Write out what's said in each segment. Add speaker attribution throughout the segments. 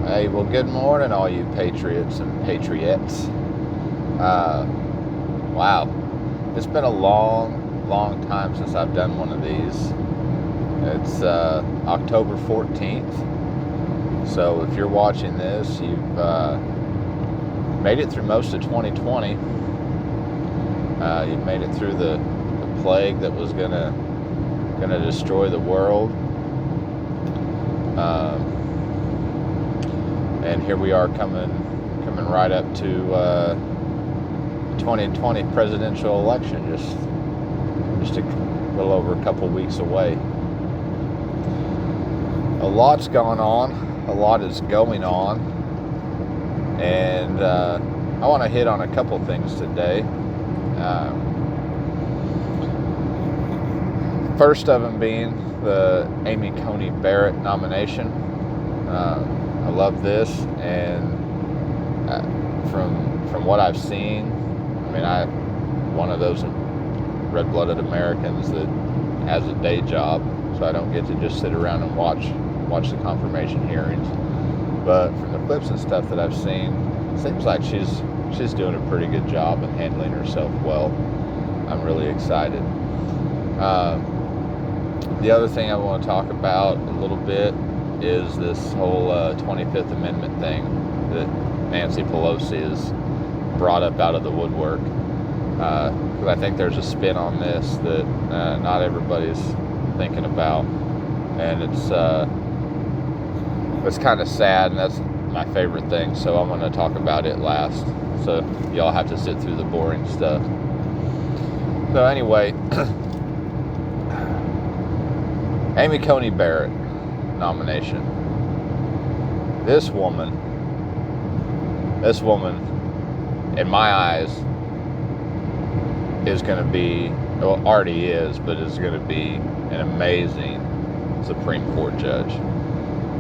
Speaker 1: Hey, well, good morning, all you patriots and patriots. Wow, it's been a long time since I've done one of these. It's October 14th, so if you're watching this, you've made it through most of 2020. You've made it through the plague that was gonna destroy the world. And here we are coming right up to 2020 presidential election, just a little over a couple weeks away. A lot's gone on, a lot is going on, and I want to hit on a couple things today. First of them being the Coney Barrett nomination. I love this, and from what I've seen, I mean, I'm one of those red-blooded Americans that has a day job, so I don't get to just sit around and watch the confirmation hearings. But from the clips and stuff that I've seen, it seems like she's doing a pretty good job and handling herself well. I'm really excited. The other thing I want to talk about a little bit is this whole 25th Amendment thing that Nancy Pelosi has brought up out of the woodwork. Because I think there's a spin on this that not everybody's thinking about, and it's kind of sad, and that's my favorite thing. So I'm going to talk about it last, so y'all have to sit through the boring stuff. So anyway, Coney Barrett nomination. This woman, in my eyes, is going to be, well, already is, but is going to be an amazing Supreme Court judge.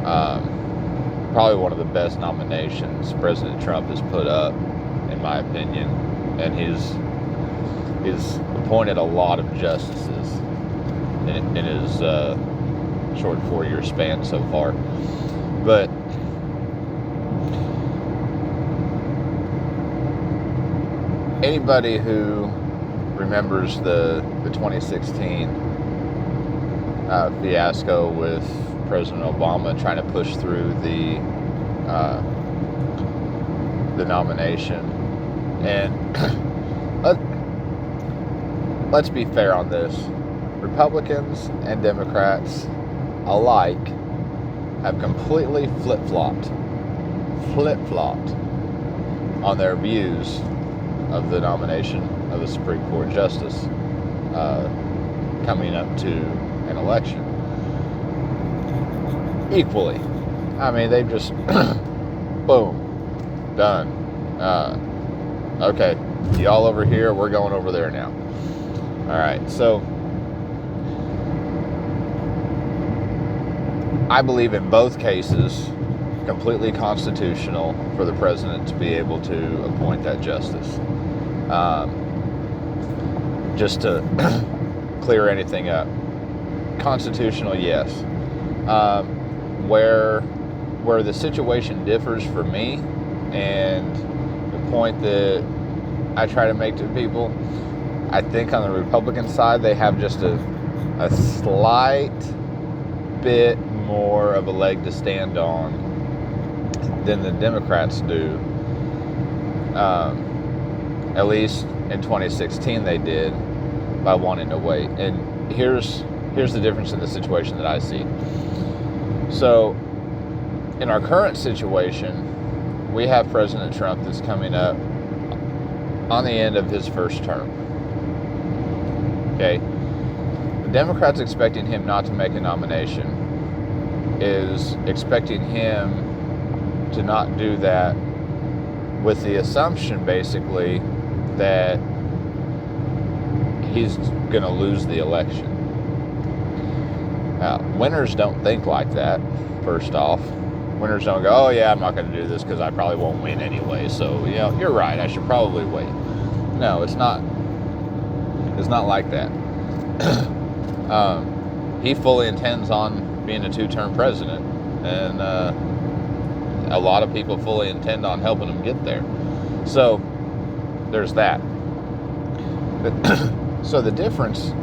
Speaker 1: Probably one of the best nominations President Trump has put up, in my opinion, and he's appointed a lot of justices in his short 4-year span so far. But anybody who remembers the 2016 fiasco with President Obama trying to push through the nomination, and let's be fair on this. Republicans and Democrats alike have completely flip-flopped on their views of the nomination of the Supreme Court justice coming up to an election. Equally. I mean, they've just boom, done. Okay, y'all over here, we're going over there now. All right, so I believe in both cases, completely constitutional for the president to be able to appoint that justice. Just to clear anything up, constitutional, yes. Where the situation differs for me, and the point that I try to make to people, I think on the Republican side they have just a slight bit more of a leg to stand on than the Democrats do. At least in 2016 they did, by wanting to wait. And here's the difference in the situation that I see. So in our current situation, we have President Trump that's coming up on the end of his first term. Okay? The Democrats expecting him not to make a nomination is expecting him to not do that with the assumption, basically, that he's going to lose the election. Winners don't think like that, first off. Winners don't go, oh yeah, I'm not going to do this because I probably won't win anyway, so, you know, you're right, I should probably wait. No, it's not like that. He fully intends on being a 2-term president, and a lot of people fully intend on helping them get there. So there's that. So the difference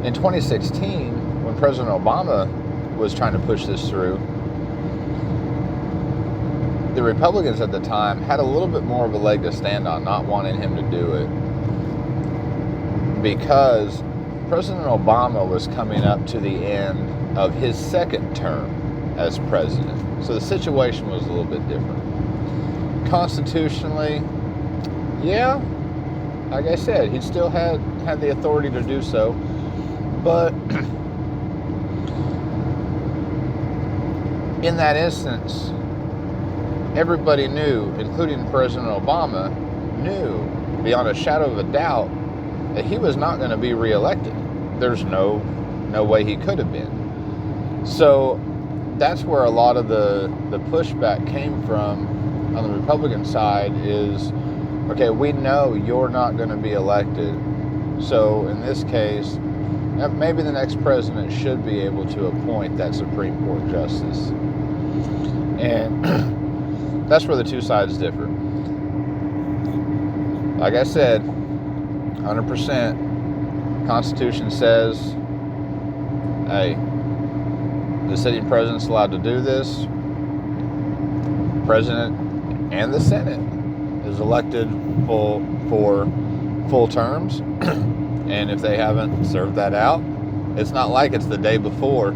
Speaker 1: in 2016, when President Obama was trying to push this through, the Republicans at the time had a little bit more of a leg to stand on, not wanting him to do it, because President Obama was coming up to the end of his second term as president. So the situation was a little bit different. Constitutionally, yeah, like I said, he still had the authority to do so, but in that instance, everybody knew, including President Obama, knew beyond a shadow of a doubt that he was not going to be reelected. There's no way he could have been. So that's where a lot of the pushback came from on the Republican side is, okay, we know you're not going to be elected. So in this case, maybe the next president should be able to appoint that Supreme Court justice. And that's where the two sides differ. Like I said, 100%, Constitution says, hey, the sitting president's allowed to do this. President and the Senate is elected for full terms. And if they haven't served that out, it's not like it's the day before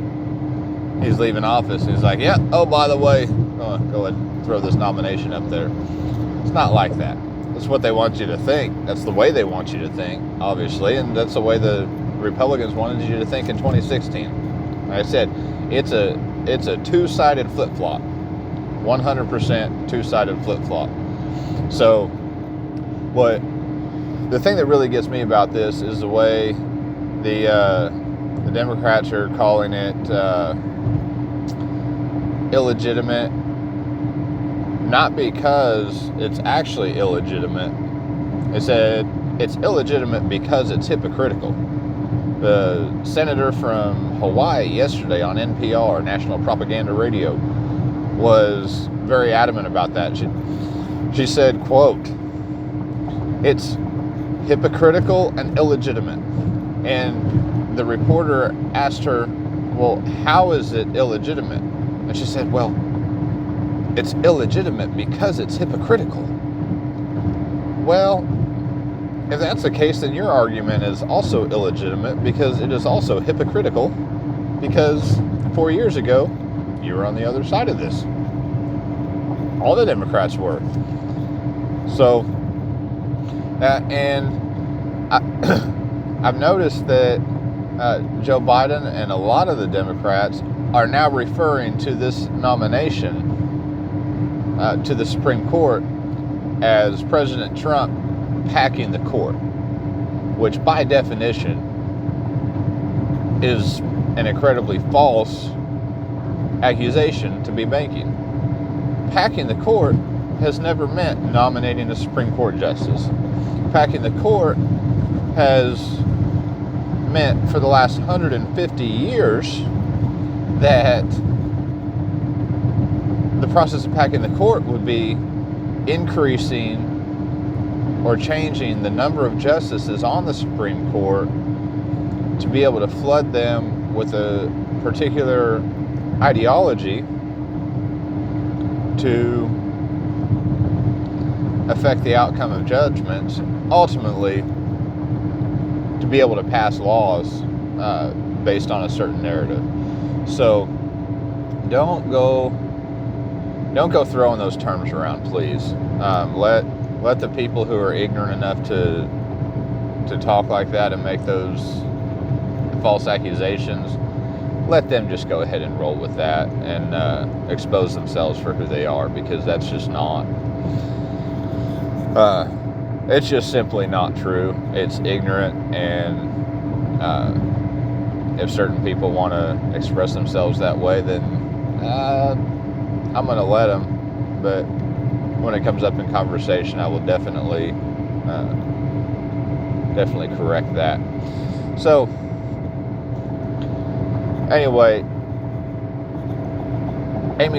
Speaker 1: he's leaving office and he's like, yeah, oh, by the way, go ahead and throw this nomination up there. It's not like that. That's what they want you to think. That's the way they want you to think, obviously, and that's the way the Republicans wanted you to think in 2016. Like I said, it's a two-sided flip-flop. 100% two-sided flip-flop. So the thing that really gets me about this is the way the Democrats are calling it illegitimate, not because it's actually illegitimate. They said it's illegitimate because it's hypocritical. The senator from Hawaii yesterday on NPR, National Propaganda Radio, was very adamant about that. She said, quote, it's hypocritical and illegitimate. And the reporter asked her, well, how is it illegitimate? And she said, well, it's illegitimate because it's hypocritical. Well, if that's the case, then your argument is also illegitimate because it is also hypocritical, because 4 years ago, you were on the other side of this. All the Democrats were. So, and I've noticed that Joe Biden and a lot of the Democrats are now referring to this nomination to the Supreme Court as President Trump packing the court, which by definition is an incredibly false accusation to be making. Packing the court has never meant nominating a Supreme Court justice. Packing the court has meant for the last 150 years that the process of packing the court would be increasing or changing the number of justices on the Supreme Court to be able to flood them with a particular ideology to affect the outcome of judgments, ultimately to be able to pass laws based on a certain narrative. So don't go throwing those terms around, please. Let the people who are ignorant enough to talk like that and make those false accusations, let them just go ahead and roll with that and expose themselves for who they are, because that's just not. It's just simply not true. It's ignorant, and if certain people want to express themselves that way, then I'm going to let them. But when it comes up in conversation, I will definitely correct that. So, anyway,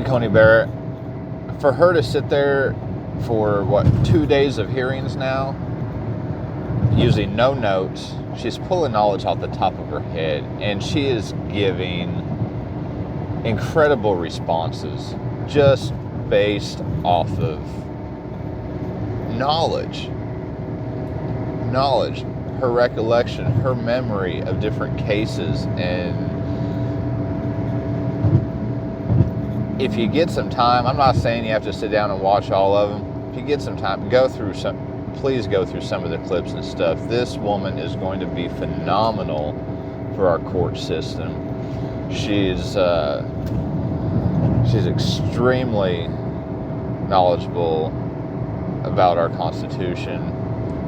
Speaker 1: Coney Barrett, for her to sit there for 2 days of hearings now, using no notes, she's pulling knowledge off the top of her head, and she is giving incredible responses just based off of knowledge, her recollection, her memory of different cases. And if you get some time, I'm not saying you have to sit down and watch all of them. If you get some time, please go through some of the clips and stuff. This woman is going to be phenomenal for our court system. She's extremely knowledgeable about our Constitution,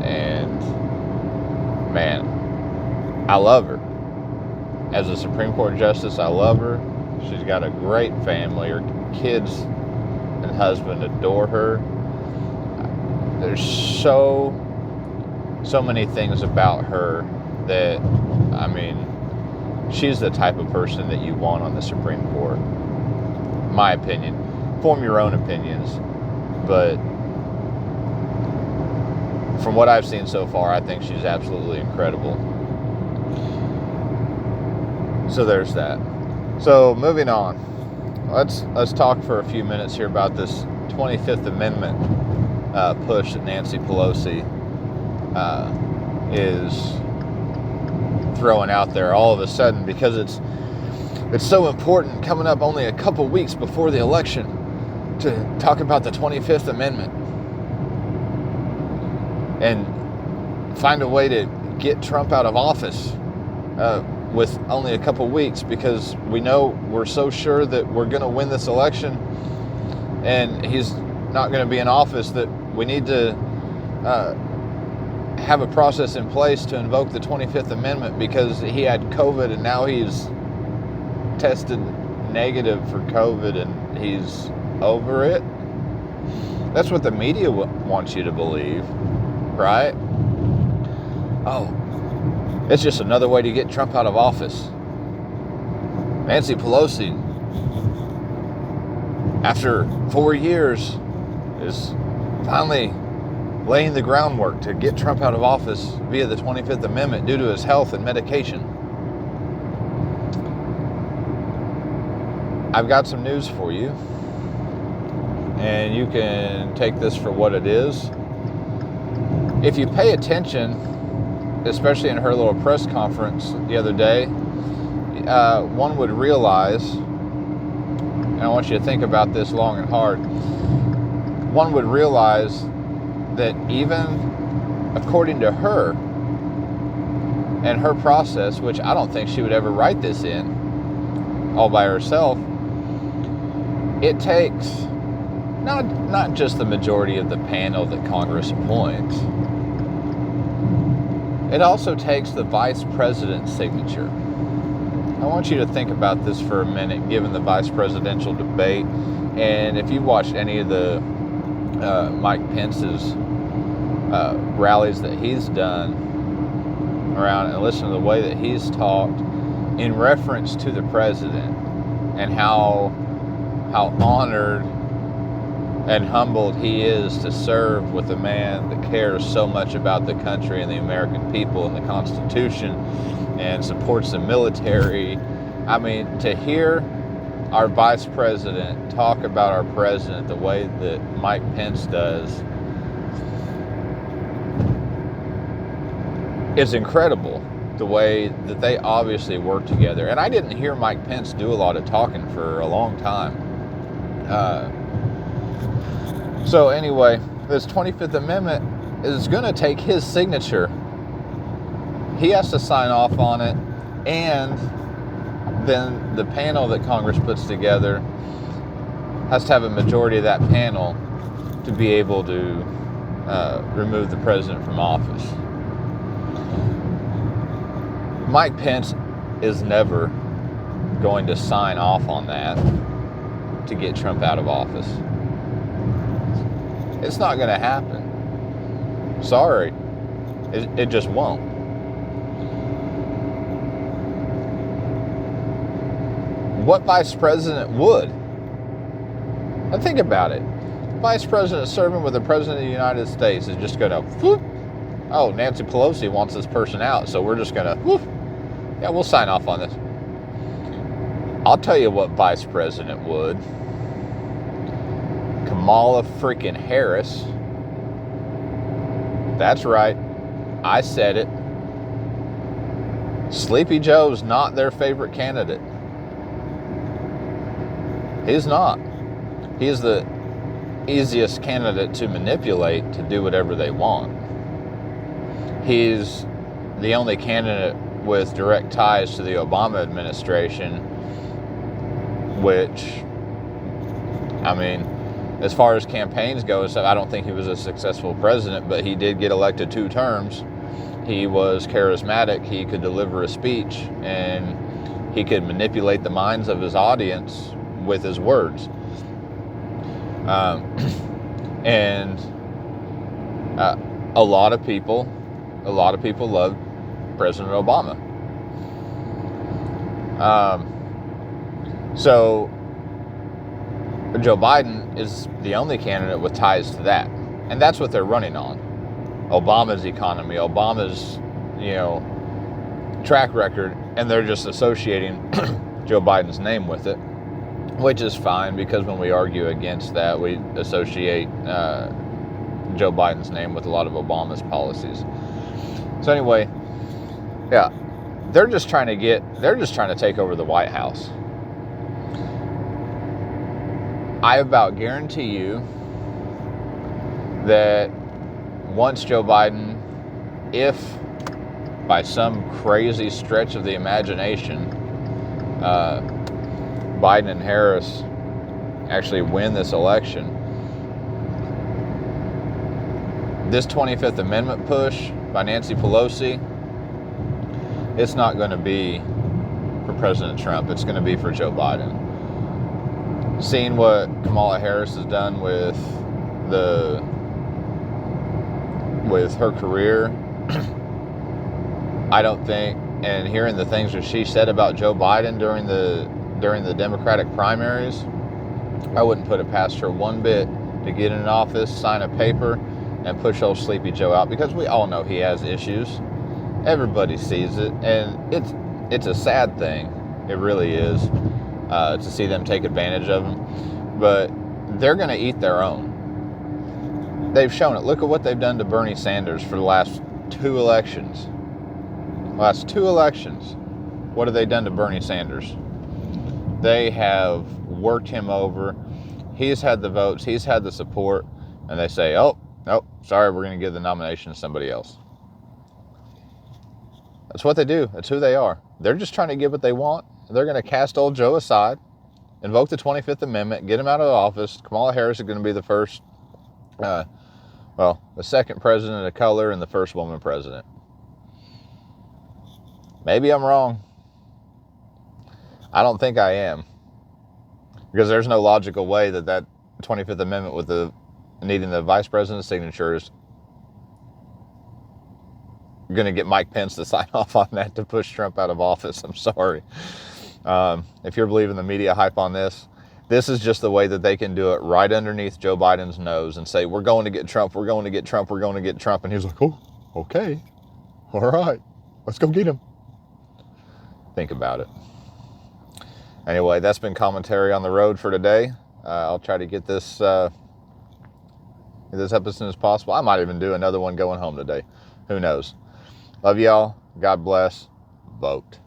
Speaker 1: and man, I love her. As a Supreme Court Justice, I love her. She's got a great family. Her kids and husband adore her. There's so many things about her that, I mean, she's the type of person that you want on the Supreme Court. My opinion. Form your own opinions. But from what I've seen so far, I think she's absolutely incredible. So there's that. So moving on. Let's talk for a few minutes here about this 25th Amendment push that Nancy Pelosi is throwing out there all of a sudden, because it's so important, coming up only a couple weeks before the election, to talk about the 25th Amendment and find a way to get Trump out of office with only a couple weeks, because we're so sure that we're going to win this election and he's not going to be in office, that we need to have a process in place to invoke the 25th Amendment, because he had COVID and now he's tested negative for COVID and he's over it. That's what the media wants you to believe, right? Oh, it's just another way to get Trump out of office. Nancy Pelosi, after 4 years, is finally laying the groundwork to get Trump out of office via the 25th Amendment due to his health and medication. I've got some news for you, and you can take this for what it is. If you pay attention, especially in her little press conference the other day, one would realize, and I want you to think about this long and hard, one would realize that even according to her and her process, which I don't think she would ever write this in all by herself, it takes not just the majority of the panel that Congress appoints, it also takes the vice president's signature. I want you to think about this for a minute, given the vice presidential debate. And if you watched any of the Mike Pence's rallies that he's done around, and listen to the way that he's talked in reference to the president and how honored and humbled he is to serve with a man that cares so much about the country and the American people and the Constitution and supports the military. I mean, to hear our vice president talk about our president the way that Mike Pence does is incredible, the way that they obviously work together. And I didn't hear Mike Pence do a lot of talking for a long time. So anyway, this 25th Amendment is going to take his signature. He has to sign off on it, and then the panel that Congress puts together has to have a majority of that panel to be able to remove the president from office. Mike Pence is never going to sign off on that to get Trump out of office. It's not going to happen. Sorry. It just won't. What vice president would? And think about it. vice president serving with the president of the United States is just going to, whoop, oh, Nancy Pelosi wants this person out, so we're just going to, whoop, yeah, we'll sign off on this. I'll tell you what vice president would. Kamala freaking Harris. That's right. I said it. Sleepy Joe's not their favorite candidate. He's not. He's the easiest candidate to manipulate to do whatever they want. He's the only candidate with direct ties to the Obama administration, which, I mean, as far as campaigns go, I don't think he was a successful president, but he did get elected 2 terms. He was charismatic. He could deliver a speech, and he could manipulate the minds of his audience with his words. And a lot of people love President Obama. So Joe Biden is the only candidate with ties to that. And that's what they're running on. Obama's economy, Obama's, track record, and they're just associating Joe Biden's name with it, which is fine, because when we argue against that, we associate Joe Biden's name with a lot of Obama's policies. So anyway, yeah, they're just trying to take over the White House. I about guarantee you that once Joe Biden, if by some crazy stretch of the imagination, Biden and Harris actually win this election, this 25th Amendment push by Nancy Pelosi, it's not going to be for President Trump. It's going to be for Joe Biden. Seeing what Kamala Harris has done with her career, I don't think, and hearing the things that she said about Joe Biden during the Democratic primaries, I wouldn't put it past her one bit to get in office, sign a paper, and push old Sleepy Joe out, because we all know he has issues. Everybody sees it, and it's a sad thing. It really is, to see them take advantage of him. But they're going to eat their own. They've shown it. Look at what they've done to Bernie Sanders for the last 2 elections. What have they done to Bernie Sanders? They have worked him over. He's had the votes. He's had the support. And they say, oh, sorry, we're going to give the nomination to somebody else. That's what they do. That's who they are. They're just trying to get what they want. They're going to cast old Joe aside, invoke the 25th Amendment, get him out of office. Kamala Harris is going to be the first, the second president of color and the first woman president. Maybe I'm wrong. I don't think I am. Because there's no logical way that 25th Amendment with needing the vice president's signature is going to get Mike Pence to sign off on that to push Trump out of office. I'm sorry. If you're believing the media hype on this is just the way that they can do it right underneath Joe Biden's nose and say, we're going to get Trump, we're going to get Trump, we're going to get Trump. And he's like, oh, okay. All right, let's go get him. Think about it. Anyway, that's been commentary on the road for today. I'll try to get this up as soon as possible. I might even do another one going home today. Who knows? Love y'all. God bless. Vote.